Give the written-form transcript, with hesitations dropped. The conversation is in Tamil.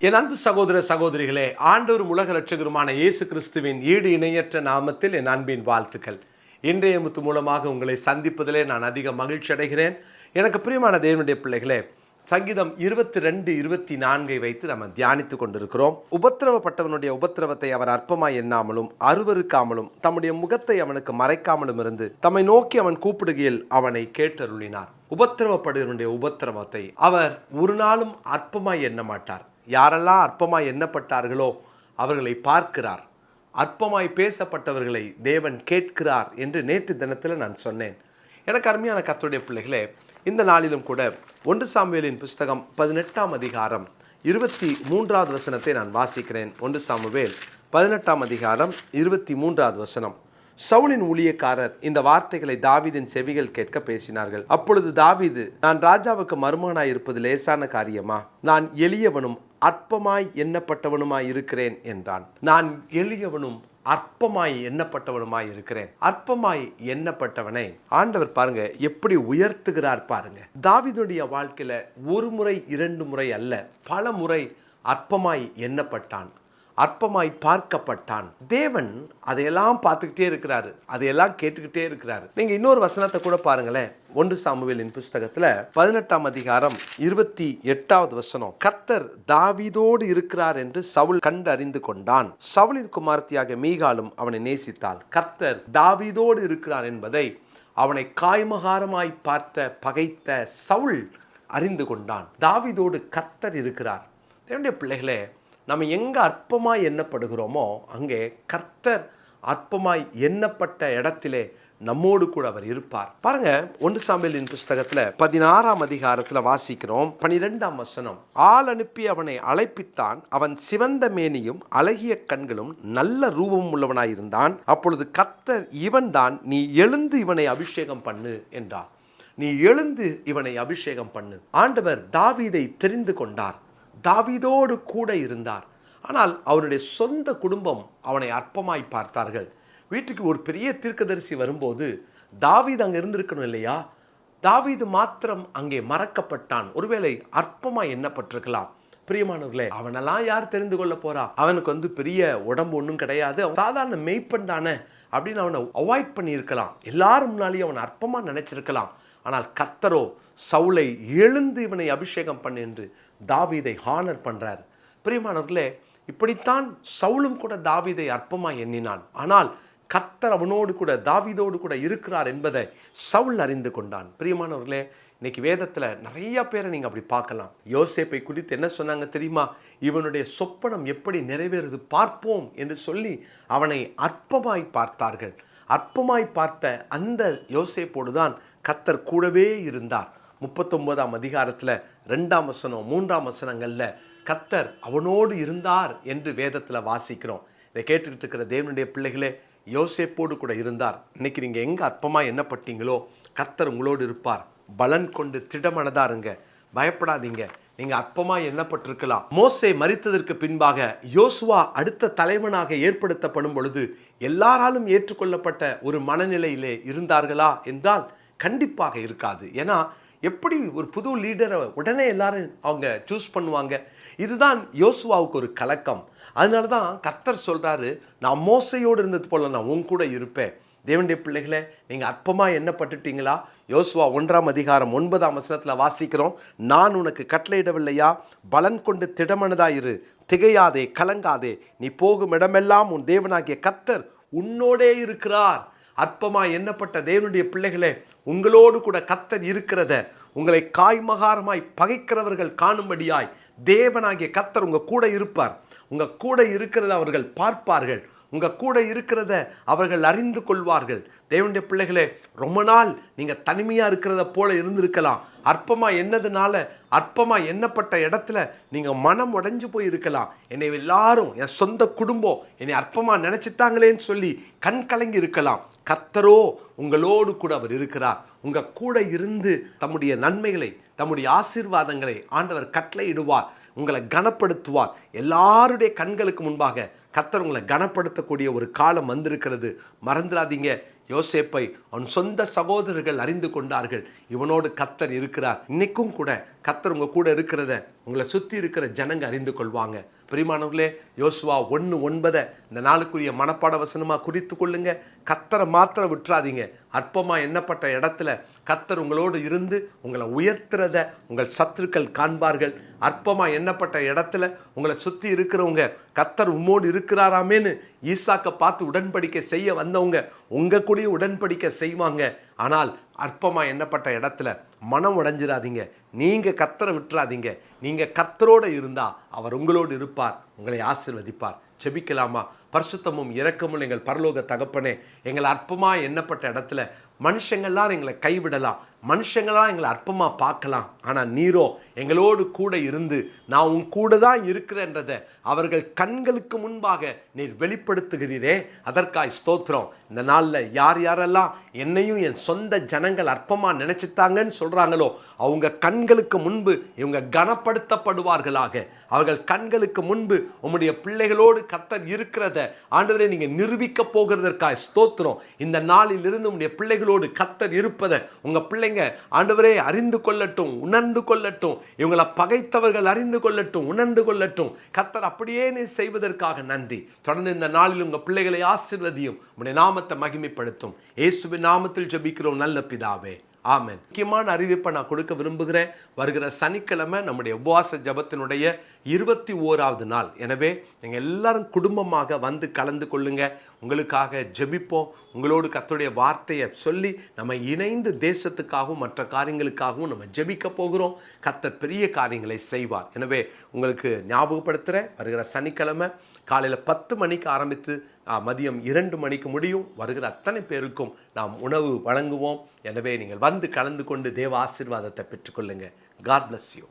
என் அன்பு சகோதர சகோதரிகளே, ஆண்டவரும் உலக இரட்சகருமான இயேசு கிறிஸ்துவின் ஈடு இணையற்ற நாமத்தில் என் அன்பின் வாழ்த்துக்கள். இன்றைய முத்து மூலமாக உங்களை சந்திப்பதிலே நான் அதிக மகிழ்ச்சி அடைகிறேன். எனக்கு பிரியமான தேவனுடைய பிள்ளைகளே, சங்கீதம் 22:24 வைத்து நம்ம தியானித்து கொண்டிருக்கிறோம். உபத்திரவப்பட்டவனுடைய உபத்திரவத்தை அவர் அற்பமாய் எண்ணாமலும் அருவருக்காமலும் தம்முடைய முகத்தை அவனுக்கு மறைக்காமலும் இருந்து தம்மை நோக்கி அவன் கூப்பிடுகையில் அவனை கேட்டருளினார். உபத்திரவப்படுவனுடைய உபத்திரவத்தை அவர் ஒரு நாளும் அற்பமாய் எண்ண மாட்டார். யாரெல்லாம் அற்பமாய் எண்ணப்பட்டார்களோ அவர்களை பார்க்கிறார். அற்பமாய் பேசப்பட்டவர்களை தேவன் கேட்கிறார் என்று நேற்று தினத்தில் நான் சொன்னேன். எனக்கு அருமையான கர்த்தருடைய பிள்ளைகளே, இந்த நாளிலும் கூட 1 சாமுவேலின் புஸ்தகம் 18ஆம் அதிகாரம் 23வது வசனத்தை நான் வாசிக்கிறேன். 1 சாமுவேல் 18ஆம் அதிகாரம் 23வது வசனம். சவுலின் ஊழியக்காரர் இந்த வார்த்தைகளை தாவீதின் செவிகள் கேட்க பேசினார்கள். அப்பொழுது தாவீது, நான் ராஜாவுக்கு மருமகனாய் இருப்பது லேசான காரியமா? நான் எளியவனும் அற்பமாய் எண்ணப்பட்டவனுமாய் இருக்கிறேன் என்றான். நான் எளியவனும் அற்பமாய் எண்ணப்பட்டவனுமாய் இருக்கிறேன். அற்பமாய் எண்ணப்பட்டவனை ஆண்டவர் பாருங்க எப்படி உயர்த்துகிறார் பாருங்க. தாவீதுடைய வாழ்க்கையில ஒரு முறை 2 முறை அல்ல, பல முறை அற்பமாய் எண்ணப்பட்டான், அற்பமாய் பார்க்கப்பட்டான். தேவன் அதையெல்லாம் பார்த்துக்கிட்டே இருக்கிறாரு, அதையெல்லாம் கேட்டுக்கிட்டே இருக்கிறாரு. நீங்க இன்னொரு வசனத்தை கூட பாருங்களேன். 1 சாமுவேலின் புஸ்தகத்துல 18ஆம் அதிகாரம் 28வது வசனம். கர்த்தர் தாவீதோடு இருக்கிறார் என்று சவுல் கண்டு அறிந்து கொண்டான். சவுலின் குமாரத்தியாக மீகாலும் அவனை நேசித்தாள். கர்த்தர் தாவீதோடு இருக்கிறார் என்பதை அவனை காய்மகாரமாய் பார்த்த பகைத்த சவுல் அறிந்து கொண்டான். தாவீதோடு கர்த்தர் இருக்கிறார். என்னுடைய பிள்ளைகளே, நம்ம எங்கே அற்பமாய் எண்ணப்படுகிறோமோ அங்கே கர்த்தர் அற்பமாய் எண்ணப்பட்ட இடத்திலே நம்மோடு கூட அவர் இருப்பார். பாருங்க, 1 சாமுவேலின் புஸ்தகத்துல 16ஆம் அதிகாரத்துல வாசிக்கிறோம். 12ஆம் வசனம். ஆள் அனுப்பி அவனை அழைப்பித்தான். அவன் சிவந்த மேனியும் அழகிய கண்களும் நல்ல ரூபமும் உள்ளவனாயிருந்தான். அப்பொழுது கர்த்தர், இவன் தான், நீ எழுந்து இவனை அபிஷேகம் பண்ணு என்றார். நீ எழுந்து இவனை அபிஷேகம் பண்ணு. ஆண்டவர் தாவீதை தெரிந்து கொண்டார், தாவீதோடு கூட இருந்தார். ஆனால் அவருடைய சொந்த குடும்பம் அவனை அற்பமாய் பார்த்தார்கள். வீட்டுக்கு ஒரு பெரிய தீர்க்கதரிசி வரும்போது தாவீது அங்கே இருந்திருக்கணும் இல்லையா? தாவீது மாத்திரம் அங்கே மறக்கப்பட்டான். ஒருவேளை அற்பமாய் எண்ணப்பட்டிருக்கலாம். பிரியமானவர்களே, அவனெல்லாம் யார் தெரிந்து கொள்ள போறா? அவனுக்கு பெரிய உடம்பு ஒன்றும் கிடையாது, சாதாரண மெய்ப்பன் தானே அப்படின்னு அவனை அவாய்ட் பண்ணியிருக்கலாம். எல்லாரும் முன்னாலேயும் அவன் அற்பமா நினைச்சிருக்கலாம். ஆனால் கர்த்தரோ சவுலை எழுந்து இவனை அபிஷேகம் பண்ணு என்று தாவீதை ஹானர் பண்றார். பிரியமானவர்களே, இப்படித்தான் சவுலும் கூட தாவீதை அற்பமாய் எண்ணினான். ஆனால் கர்த்தர் அவனோடு கூட தாவீதோடு கூட இருக்கிறார் என்பதை சவுல் அறிந்து கொண்டான். பிரியமானவர்களே, இன்னைக்கு வேதத்துல நிறைய பேரை நீங்க அப்படி பார்க்கலாம். யோசேப்பை குறித்து என்ன சொன்னாங்க தெரியுமா? இவனுடைய சொப்பனம் எப்படி நிறைவேறுது பார்ப்போம் என்று சொல்லி அவனை அற்பமாய் பார்த்தார்கள். அற்பமாய் பார்த்த அந்த யோசேப்போடு தான் கர்த்தர் கூடவே இருந்தார். 39ஆம் அதிகாரத்துல 2ஆம் வசனம் 3ஆம் வசனங்கள்ல கர்த்தர் அவனோடு இருந்தார் என்று வேதத்துல வாசிக்கிறோம். இதை கேட்டுக்கிட்டு இருக்கிற தேவனுடைய பிள்ளைகளே, யோசேப்போடு கூட இருந்தார். இன்னைக்கு நீங்க எங்க அற்பமா எண்ணப்பட்டீங்களோ கர்த்தர் உங்களோடு இருப்பார். பலன் கொண்டு திடமனதா இருங்க, பயப்படாதீங்க. நீங்க அற்பமா எண்ணப்பட்டிருக்கலாம். மோசே மரித்ததற்கு பின்பாக யோசுவா அடுத்த தலைவனாக ஏற்படுத்தப்படும் பொழுது எல்லாராலும் ஏற்றுக்கொள்ளப்பட்ட ஒரு மனநிலையிலே இருந்தார்களா என்றால் கண்டிப்பாக இருக்காது. ஏன்னா எப்படி ஒரு புது லீடரை உடனே எல்லாரும் அவங்க சூஸ் பண்ணுவாங்க? இதுதான் யோசுவாவுக்கு ஒரு கலக்கம். அதனால தான் கர்த்தர் சொல்றாரு, நான் மோசையோடு இருந்தது போல நான் உன் கூட இருப்பேன். தேவனுடைய பிள்ளைகளே, நீங்க அற்பமா எண்ணப்பட்டுட்டீங்களா? யோசுவா 1ஆம் அதிகாரம் 9ஆம் வசனத்துல வாசிக்கிறோம். நான் உனக்கு கட்டளையிடவில்லையா? பலன் கொண்டு திடமனதாயிரு, திகையாதே, கலங்காதே. நீ போகும் இடமெல்லாம் உன் தேவனாகிய கர்த்தர் உன்னோடே இருக்கிறார். அற்பமா எண்ணப்பட்ட தேவனுடைய பிள்ளைகளே, உங்களோடு கூட கர்த்தர் இருக்கிறத உங்களை காய்மகாரமாய் பகைக்கிறவர்கள் காணும்படியாய் தேவனாகிய கர்த்தர் உங்க கூட இருப்பார். உங்க கூட இருக்கிறத அவர்கள் பார்ப்பார்கள், உங்க கூட இருக்கிறத அவர்கள் அறிந்து கொள்வார்கள். தேவனுடைய பிள்ளைகளே, ரொம்ப நாள் நீங்க தனிமையா இருக்கிறத போல இருந்திருக்கலாம். அற்பமா எண்ணதுனால அற்பமா எண்ணப்பட்ட இடத்துல நீங்க மனம் உடைஞ்சு போய் இருக்கலாம். என்னை எல்லாரும், என் சொந்த குடும்பம் என்னை அற்பமா நினைச்சிட்டாங்களேன்னு சொல்லி கண் கலங்கி இருக்கலாம். கர்த்தரோ உங்களோடு கூட அவர் இருக்கிறார். உங்க கூட இருந்து தம்முடைய நன்மைகளை, தம்முடைய ஆசீர்வாதங்களை ஆண்டவர் கட்டளையிடுவார். உங்களை கனப்படுத்துவார். எல்லாருடைய கண்களுக்கு முன்பாக கர்த்தர் உங்களை கனப்படுத்தக்கூடிய ஒரு காலம் வந்திருக்கிறது. மறந்துடாதீங்க. யோசேப்பை அவன் சொந்த சகோதரர்கள் அறிந்து கொண்டார்கள். இவனோடு கர்த்தர் இருக்கிறார். இன்னைக்கும் கூட கர்த்தர் உங்க கூட இருக்கிறத உங்களை சுற்றி இருக்கிற ஜனங்க அறிந்து கொள்வாங்க. பிரியமானவர்களே, யோசுவா 1:9 இந்த நாளுக்குரிய மனப்பாட வசனமாக குறித்து கொள்ளுங்க. கர்த்தரை மாத்திரம் விட்டுறாதீங்க. அற்பமாக எண்ணப்பட்ட இடத்துல கர்த்தர் உங்களோடு இருந்து உங்களை உயர்த்துறத உங்கள் சத்துருக்கள் காண்பார்கள். அற்பமாக எண்ணப்பட்ட இடத்துல உங்களை சுற்றி இருக்கிறவங்க கர்த்தர் உம்மோடு இருக்கிறாராமேன்னு ஈசாக்கை பார்த்து உடன்படிக்கை செய்ய வந்தவங்க உங்க கூட உடன்படிக்கை செய்வாங்க. ஆனால் அற்பமாக எண்ணப்பட்ட இடத்துல மனம் உடைஞ்சிடாதீங்க. நீங்கள் கர்த்தரை விட்டுறாதீங்க. நீங்கள் கர்த்தரோடு இருந்தால் அவர் உங்களோடு இருப்பார், உங்களை ஆசீர்வதிப்பார். ஜெபிக்கலாமா? பரிசுத்தமும் இரக்கமும் எங்கள் பரலோக தகப்பனே, எங்களை அற்பமாக எண்ணப்பட்ட இடத்துல மனுஷங்கள்லாம் எங்களை கைவிடலாம், மனுஷங்களாம் எங்களை அற்பமாக பார்க்கலாம். ஆனால் நீரோ எங்களோடு கூட இருந்து நான் உன் கூட தான் இருக்கிறேன்றதை அவர்கள் கண்களுக்கு முன்பாக நீர் வெளிப்படுத்துகிறீரே, அதற்காய் ஸ்தோத்திரம். இந்த நாளில் யார் யாரெல்லாம் என்னையும் என் சொந்த ஜனங்கள் அற்பமாக நினைச்சிட்டாங்கன்னு சொல்கிறாங்களோ அவங்க கண்களுக்கு முன்பு இவங்க கனப்படுத்தப்படுவார்களாக. அவர்கள் கண்களுக்கு முன்பு உம்முடைய பிள்ளைகளோடு கர்த்தர் இருக்கிறத ஆண்டவரே நீங்கள் நிரூபிக்க போகிறதற்காய் ஸ்தோத்திரம். இந்த நாளிலிருந்து உம்முடைய பிள்ளைகளோடு கர்த்தர் இருப்பதை உங்கள் பிள்ளைங்க ஆண்டவரே அறிந்து கொள்ளட்டும், உணர்ந்து கொள்ளட்டும். இவங்களை பகைத்தவர்கள் அறிந்து கொள்ளட்டும், உணர்ந்து கொள்ளட்டும். கர்த்தர் அப்படியே நீ செய்வதற்காக நன்றி. தொடர்ந்து இந்த நாளில் உங்கள் பிள்ளைகளை ஆசீர்வதியும், உம்முடைய நாமத்தை மகிமைப்படுத்தும். இயேசுவின் நாமத்தில் ஜெபிக்கிறோம் நல்ல பிதாவே, ஆமென். முக்கியமான அறிவிப்பை நான் கொடுக்க விரும்புகிறேன். வருகிற சனிக்கிழமை நம்முடைய உபவாச ஜபத்தினுடைய 21வது நாள். எனவே நீங்கள் எல்லாரும் குடும்பமாக வந்து கலந்து கொள்ளுங்க. உங்களுக்காக ஜெபிப்போம். உங்களோடு கர்த்தருடைய வார்த்தையை சொல்லி நம்ம இணைந்து தேசத்துக்காகவும் மற்ற காரியங்களுக்காகவும் நம்ம ஜெபிக்க போகிறோம். கர்த்தர் பெரிய காரியங்களை செய்வார். எனவே உங்களுக்கு ஞாபகப்படுத்துகிறேன், வருகிற சனிக்கிழமை காலையில் 10 மணிக்கு ஆரம்பித்து மதியம் 2 மணிக்கு முடியும். வருகிற அத்தனை பேருக்கும் நாம் உணவு வழங்குவோம். எனவே நீங்கள் வந்து கலந்து கொண்டு தேவ ஆசீர்வாதத்தை பெற்றுக்கொள்ளுங்க. God bless you.